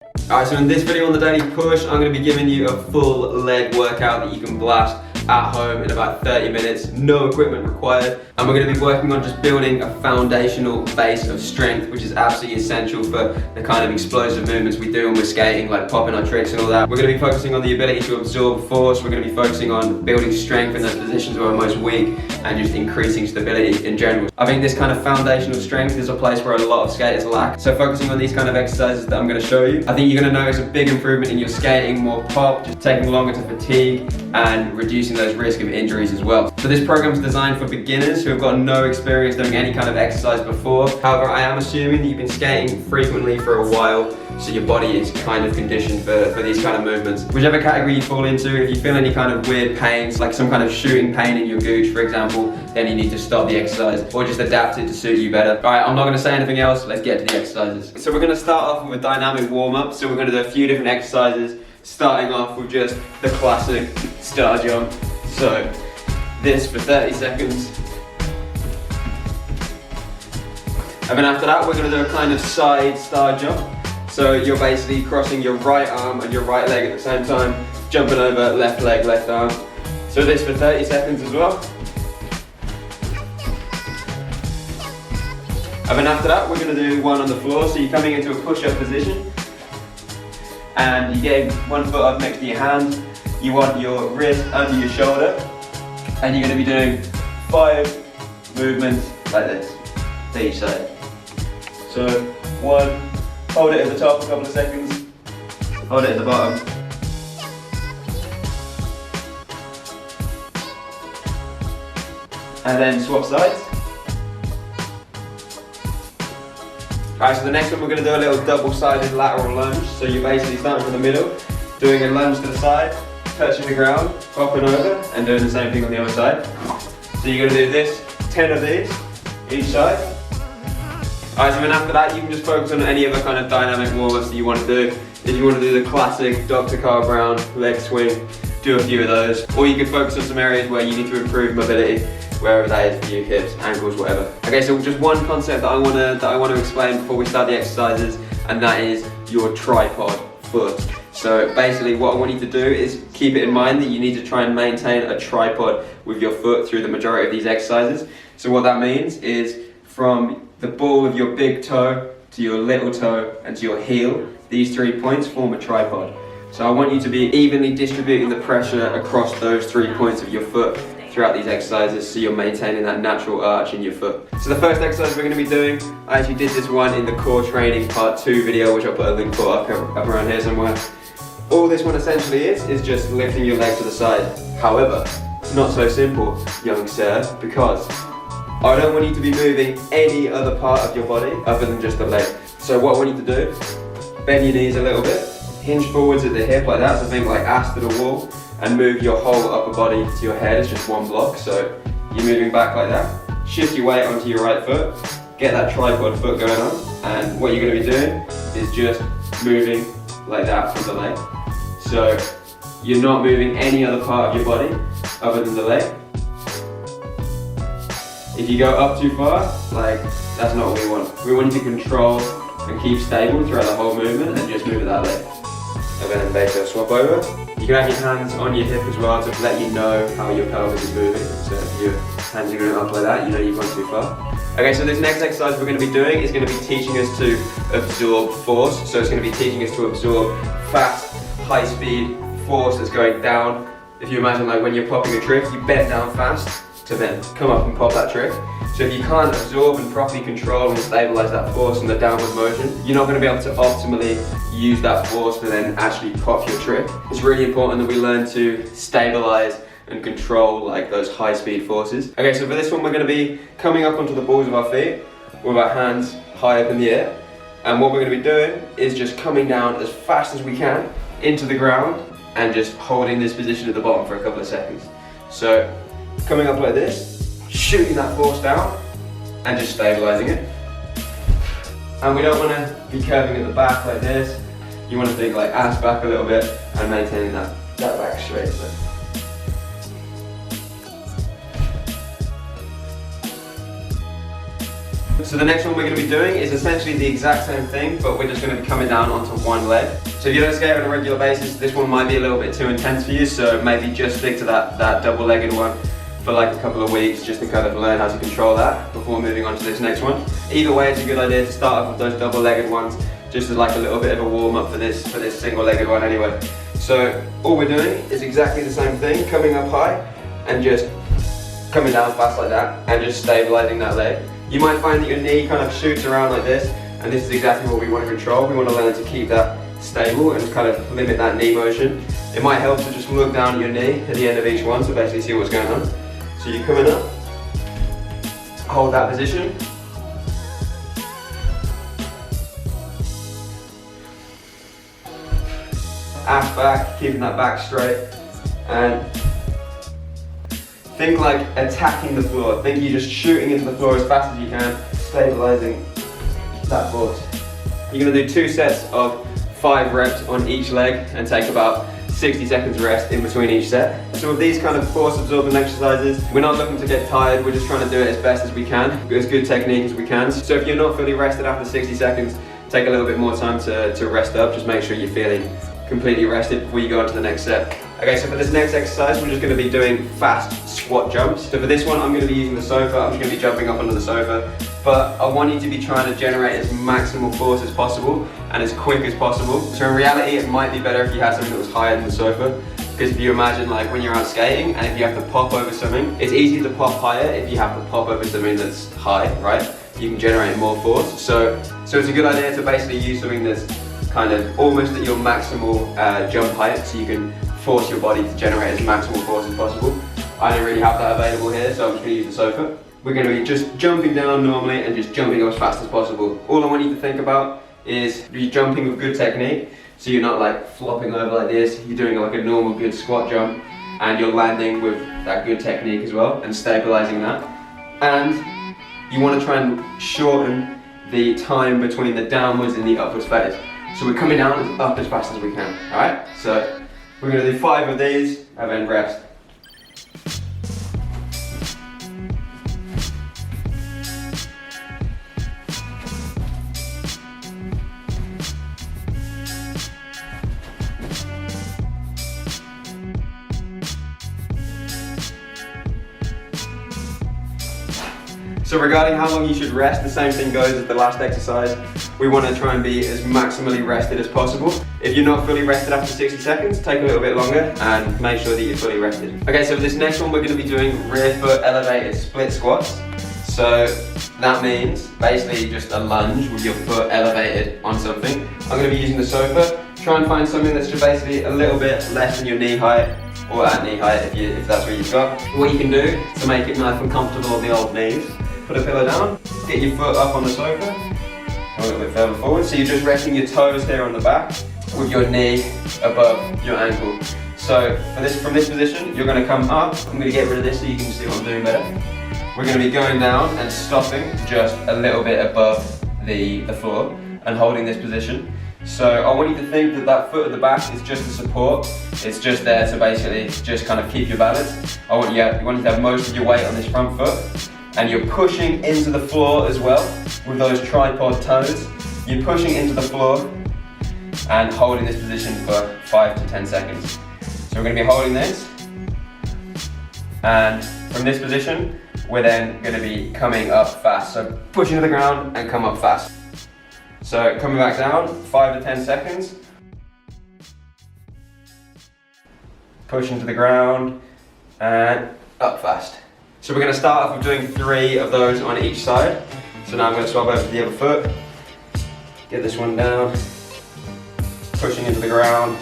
Alright, so in this video on the daily push, I'm going to be giving you a full leg workout that you can blast at home in about 30 minutes, no equipment required. And we're going to be working on just building a foundational base of strength, which is absolutely essential for the kind of explosive movements we do when we're skating, like popping our tricks and all that. We're going to be focusing on the ability to absorb force. We're going to be focusing on building strength in those positions where we're most weak and just increasing stability in general. I think this kind of foundational strength is a place where a lot of skaters lack. So focusing on these kind of exercises that I'm going to show you, I think you're going to notice a big improvement in your skating, more pop, just taking longer to fatigue and reducing those risk of injuries as well. So this program is designed for beginners who have got no experience doing any kind of exercise before. However, I am assuming that you've been skating frequently for a while, so your body is kind of conditioned for these kind of movements. Whichever category you fall into, if you feel any kind of weird pains, like some kind of shooting pain in your gooch, for example, then you need to stop the exercise or just adapt it to suit you better. Alright, I'm not going to say anything else, let's get to the exercises. So we're going to start off with a dynamic warm-up. So we're going to do a few different exercises, starting off with just the classic star jump. So this for 30 seconds. And then after that, we're going to do a kind of side star jump. So you're basically crossing your right arm and your right leg at the same time, jumping over left leg, left arm. So this for 30 seconds as well. And then after that, we're going to do one on the floor. So you're coming into a push-up position. And you're getting one foot up next to your hand. You want your wrist under your shoulder. And you're going to be doing 5 movements like this to each side. So 1, hold it at the top a couple of seconds, hold it at the bottom. And then swap sides. Alright, so the next one we're going to do a little double-sided lateral lunge. So you're basically starting from the middle, doing a lunge to the side, touching the ground, hopping over, and doing the same thing on the other side. So you're going to do this, 10 of these, each side. Alright, so then after that you can just focus on any other kind of dynamic warm-ups that you want to do. If you want to do the classic Dr. Carl Brown leg swing, do a few of those. Or you could focus on some areas where you need to improve mobility, wherever that is for you, hips, ankles, whatever. Okay, so just one concept that I want to explain before we start the exercises, and that is your tripod foot. So basically what I want you to do is keep it in mind that you need to try and maintain a tripod with your foot through the majority of these exercises. So what that means is from the ball of your big toe to your little toe and to your heel, these 3 points form a tripod. So I want you to be evenly distributing the pressure across those 3 points of your foot throughout these exercises, so you're maintaining that natural arch in your foot. So the first exercise we're going to be doing, I actually did this one in the core training part 2 video, which I'll put a link for up around here somewhere. All this one essentially is just lifting your leg to the side. However, it's not so simple, young sir, because I don't want you to be moving any other part of your body other than just the leg. So what I want you to do, bend your knees a little bit, hinge forwards at the hip like that, so think like ass to the wall, and move your whole upper body to your head. It's just one block, so you're moving back like that. Shift your weight onto your right foot, get that tripod foot going on, and what you're going to be doing is just moving like that from the leg. So you're not moving any other part of your body other than the leg. If you go up too far, like, that's not what we want. We want you to control and keep stable throughout the whole movement and just move that leg. And then basically swap over. You can have your hands on your hip as well to let you know how your pelvis is moving. So if your hands are going up like that, you know you've gone too far. Okay, so this next exercise we're going to be doing is going to be teaching us to absorb force. So it's going to be teaching us to absorb fast, high speed force that's going down. If you imagine like when you're popping a trick, you bend down fast to then come up and pop that trick. So if you can't absorb and properly control and stabilize that force in the downward motion, you're not going to be able to optimally use that force to then actually pop your trick. It's really important that we learn to stabilize and control like those high speed forces. Okay, so for this one we're going to be coming up onto the balls of our feet with our hands high up in the air. And what we're going to be doing is just coming down as fast as we can into the ground and just holding this position at the bottom for a couple of seconds. So coming up like this, shooting that force down and just stabilizing it. And we don't want to be curving at the back like this. You want to think like ass back a little bit and maintaining that back straight. So the next one we're going to be doing is essentially the exact same thing, but we're just going to be coming down onto one leg. So if you don't skate on a regular basis, this one might be a little bit too intense for you, so maybe just stick to that double-legged one for like a couple of weeks just to kind of learn how to control that before moving on to this next one. Either way, it's a good idea to start off with those double-legged ones just as like a little bit of a warm-up for this single-legged one anyway. So all we're doing is exactly the same thing, coming up high and just coming down fast like that and just stabilizing that leg. You might find that your knee kind of shoots around like this, and this is exactly what we want to control. We want to learn to keep that stable and kind of limit that knee motion. It might help to just look down at your knee at the end of each one to basically see what's going on. So you're coming up, hold that position. Ass back, keeping that back straight, and think like attacking the floor. Think you're just shooting into the floor as fast as you can, stabilizing that force. You're gonna do 2 sets of 5 reps on each leg and take about 60 seconds rest in between each set. So with these kind of force absorbing exercises, we're not looking to get tired, we're just trying to do it as best as we can, as good technique as we can. So if you're not fully rested after 60 seconds, take a little bit more time to rest up. Just make sure you're feeling completely rested before you go on to the next set. Okay, so for this next exercise, we're just going to be doing fast squat jumps. So for this one, I'm going to be using the sofa. I'm just going to be jumping up onto the sofa. But I want you to be trying to generate as maximal force as possible and as quick as possible. So in reality, it might be better if you had something that was higher than the sofa. Because if you imagine like when you're out skating and if you have to pop over something, it's easy to pop higher if you have to pop over something that's high, right? You can generate more force. So it's a good idea to basically use something that's kind of almost at your maximal jump height, so you can force your body to generate as maximal force as possible. I don't really have that available here, so I'm just going to use the sofa. We're going to be just jumping down normally and just jumping up as fast as possible. All I want you to think about is you're jumping with good technique, so you're not like flopping over like this. You're doing like a normal good squat jump and you're landing with that good technique as well and stabilizing that. And you want to try and shorten the time between the downwards and the upwards phase. So we're coming down and up as fast as we can, alright? So we're going to do 5 of these and then rest. So regarding how long you should rest, the same thing goes as the last exercise. We want to try and be as maximally rested as possible. If you're not fully rested after 60 seconds, take a little bit longer and make sure that you're fully rested. Okay, so for this next one, we're going to be doing rear foot elevated split squats. So that means basically just a lunge with your foot elevated on something. I'm going to be using the sofa. Try and find something that's just basically a little bit less than your knee height, or at knee height if that's what you've got. What you can do to make it nice and comfortable on the old knees, put a pillow down, get your foot up on the sofa, a little bit further forward. So you're just resting your toes here on the back with your knee above your ankle. So from this position, you're going to come up. I'm going to get rid of this so you can see what I'm doing better. We're going to be going down and stopping just a little bit above the floor and holding this position. So I want you to think that that foot at the back is just a support. It's just there to basically just kind of keep your balance. I want you to have most of your weight on this front foot. And you're pushing into the floor as well with those tripod toes. You're pushing into the floor and holding this position for 5 to 10 seconds. So we're going to be holding this, and from this position we're then going to be coming up fast. So pushing to the ground and come up fast. So coming back down, 5 to 10 seconds. Pushing to the ground and up fast. So we're going to start off with doing 3 of those on each side. So now I'm going to swap over to the other foot, get this one down, pushing into the ground,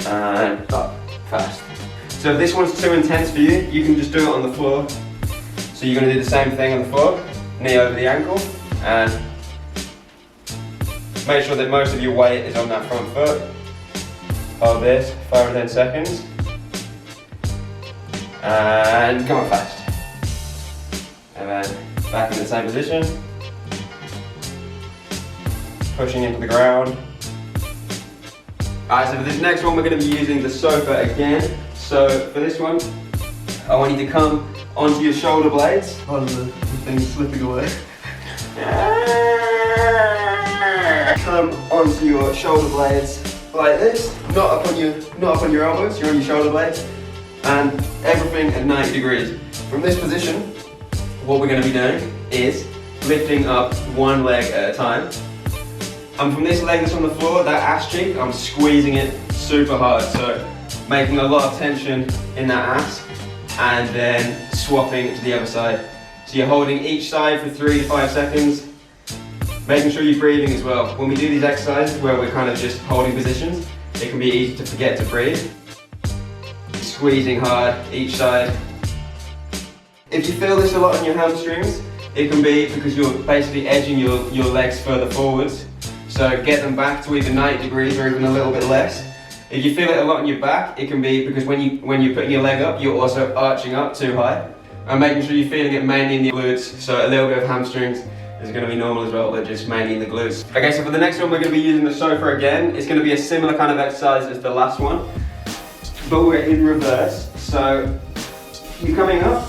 and up fast. So if this one's too intense for you, you can just do it on the floor. So you're going to do the same thing on the floor, knee over the ankle, and make sure that most of your weight is on that front foot. Hold this 5 or 10 seconds. And come up fast. And then back in the same position. Pushing into the ground. Alright, so for this next one we're going to be using the sofa again. So for this one, I want you to come onto your shoulder blades. Pardon the thing slipping away. Come onto your shoulder blades like this. Not up on your elbows, you're on your shoulder blades. And everything at 90 degrees. From this position, what we're going to be doing is lifting up one leg at a time. And from this leg that's on the floor, that ass cheek, I'm squeezing it super hard. So making a lot of tension in that ass and then swapping to the other side. So you're holding each side for 3 to 5 seconds, making sure you're breathing as well. When we do these exercises where we're kind of just holding positions, it can be easy to forget to breathe. Squeezing hard each side. If you feel this a lot on your hamstrings, it can be because you're basically edging your legs further forwards. So get them back to either 90 degrees or even a little bit less. If you feel it a lot on your back, it can be because when you're putting your leg up, you're also arching up too high. And making sure you're feeling it mainly in the glutes, so a little bit of hamstrings is going to be normal as well, but just mainly in the glutes. Okay, so for the next one we're going to be using the sofa again. It's going to be a similar kind of exercise as the last one, but we're in reverse. So you're coming up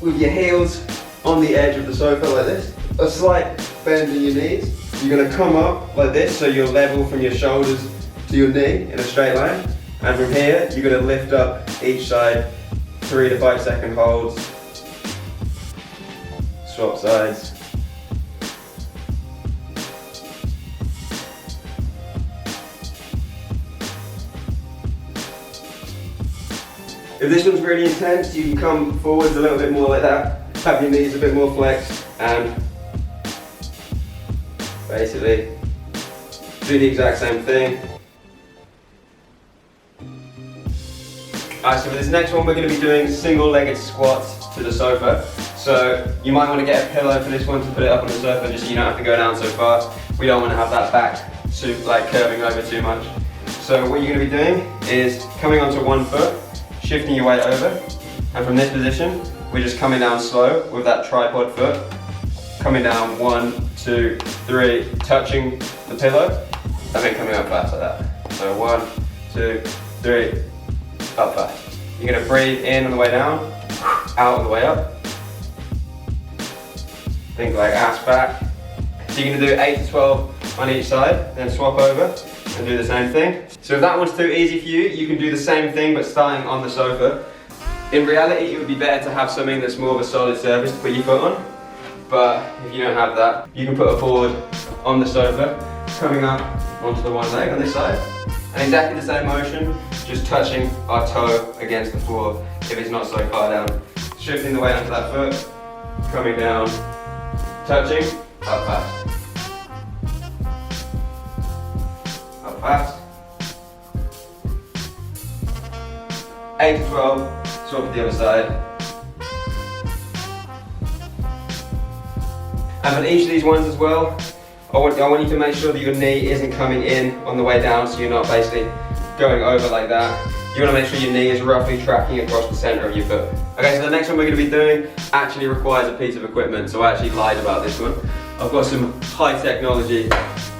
with your heels on the edge of the sofa like this, a slight bend in your knees. You're going to come up like this, so you're level from your shoulders to your knee in a straight line. And from here, you're going to lift up each side, 3 to 5 second holds. Swap sides. If this one's really intense, you can come forwards a little bit more like that. Have your knees a bit more flexed and basically do the exact same thing. Alright, so for this next one we're going to be doing single-legged squats to the sofa. So you might want to get a pillow for this one to put it up on the sofa just so you don't have to go down so far. We don't want to have that back curving over too much. So what you're going to be doing is coming onto one foot, shifting your weight over, and from this position we're just coming down slow with that tripod foot. Coming down 1, 2, 3, touching the pillow, and then coming up fast like that. So 1, 2, 3, up fast. You're going to breathe in on the way down, out on the way up. Think like ass back. So you're going to do 8 to 12 on each side, then swap over and do the same thing. So if that one's too easy for you, you can do the same thing but starting on the sofa. In reality, it would be better to have something that's more of a solid surface to put your foot on. But if you don't have that, you can put a board on the sofa, coming up onto the one leg on this side. And exactly the same motion, just touching our toe against the floor if it's not so far down. Shifting the weight onto that foot, coming down, touching, up fast. Up fast. 8 to 12, swap to the other side. And for each of these ones as well, I want you to make sure that your knee isn't coming in on the way down, so you're not basically going over like that. You want to make sure your knee is roughly tracking across the center of your foot. Okay, so the next one we're going to be doing actually requires a piece of equipment, so I actually lied about this one. I've got some high technology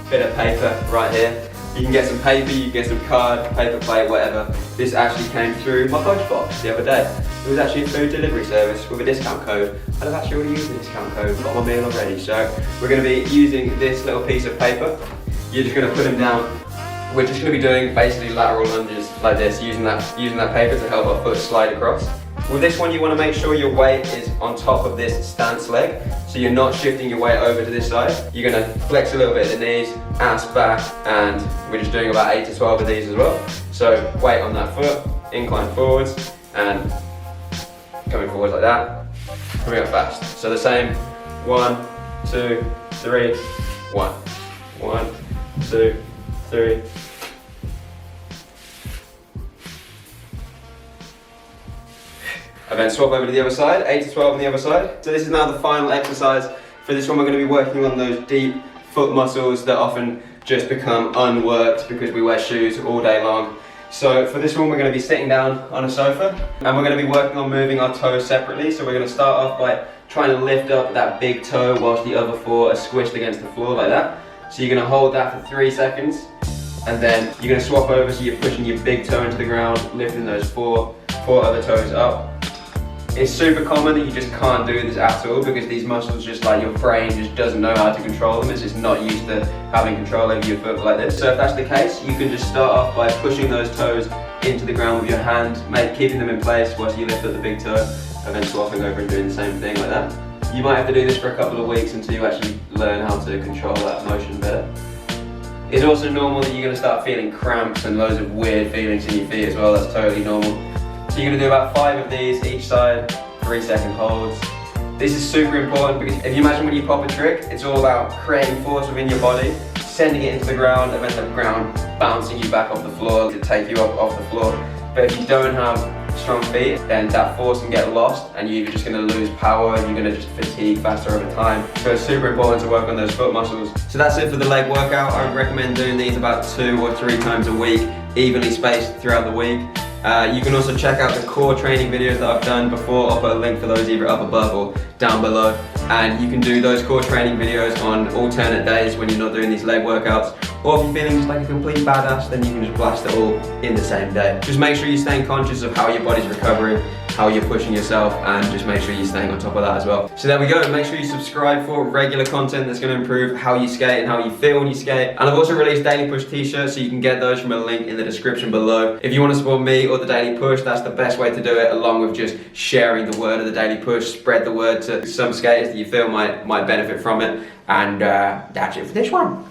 bit of paper right here. You can get some paper, you can get some card, paper plate, whatever. This actually came through my post box the other day. It was actually a food delivery service with a discount code. And I've actually already used the discount code, got my meal already. So we're going to be using this little piece of paper. You're just going to put them down. We're just going to be doing basically lateral lunges like this, using that paper to help our foot slide across. With this one, you want to make sure your weight is on top of this stance leg, so you're not shifting your weight over to this side. You're going to flex a little bit at the knees, ass back, and we're just doing about 8 to 12 of these as well. So weight on that foot, incline forwards, and coming forwards like that, coming up fast. So the same, 1, 2, 3, 1. 1, 2, 3. And then swap over to the other side, 8 to 12 on the other side. So this is now the final exercise. For this one we're going to be working on those deep foot muscles that often just become unworked because we wear shoes all day long. So for this one we're going to be sitting down on a sofa and we're going to be working on moving our toes separately. So we're going to start off by trying to lift up that big toe whilst the other 4 are squished against the floor like that. So you're going to hold that for 3 seconds and then you're going to swap over so you're pushing your big toe into the ground, lifting those 4 other toes up. It's super common that you just can't do this at all because these muscles just like your brain just doesn't know how to control them. It's just not used to having control over your foot like this. So if that's the case, you can just start off by pushing those toes into the ground with your hand, keeping them in place whilst you lift up the big toe, and then swapping over and doing the same thing like that. You might have to do this for a couple of weeks until you actually learn how to control that motion better. It's also normal that you're going to start feeling cramps and loads of weird feelings in your feet as well. That's totally normal. So you're going to do about 5 of these each side, 3-second holds. This is super important because if you imagine when you pop a trick, it's all about creating force within your body, sending it into the ground, and then the ground bouncing you back off the floor to take you up off the floor. But if you don't have strong feet, then that force can get lost and you're just going to lose power and you're going to just fatigue faster over time. So it's super important to work on those foot muscles. So that's it for the leg workout. I would recommend doing these about 2 or 3 times a week, evenly spaced throughout the week. You can also check out the core training videos that I've done before. I'll put a link for those either up above or down below. And you can do those core training videos on alternate days when you're not doing these leg workouts. Or if you're feeling just like a complete badass, then you can just blast it all in the same day. Just make sure you're staying conscious of how your body's recovering, how you're pushing yourself, and just make sure you're staying on top of that as well. So there we go. Make sure you subscribe for regular content that's going to improve how you skate and how you feel when you skate. And I've also released Daily Push t-shirts, so you can get those from a link in the description below. If you want to support me or the Daily Push, that's the best way to do it, along with just sharing the word of the Daily Push. Spread the word to some skaters that you feel might benefit from it. And that's it for this one.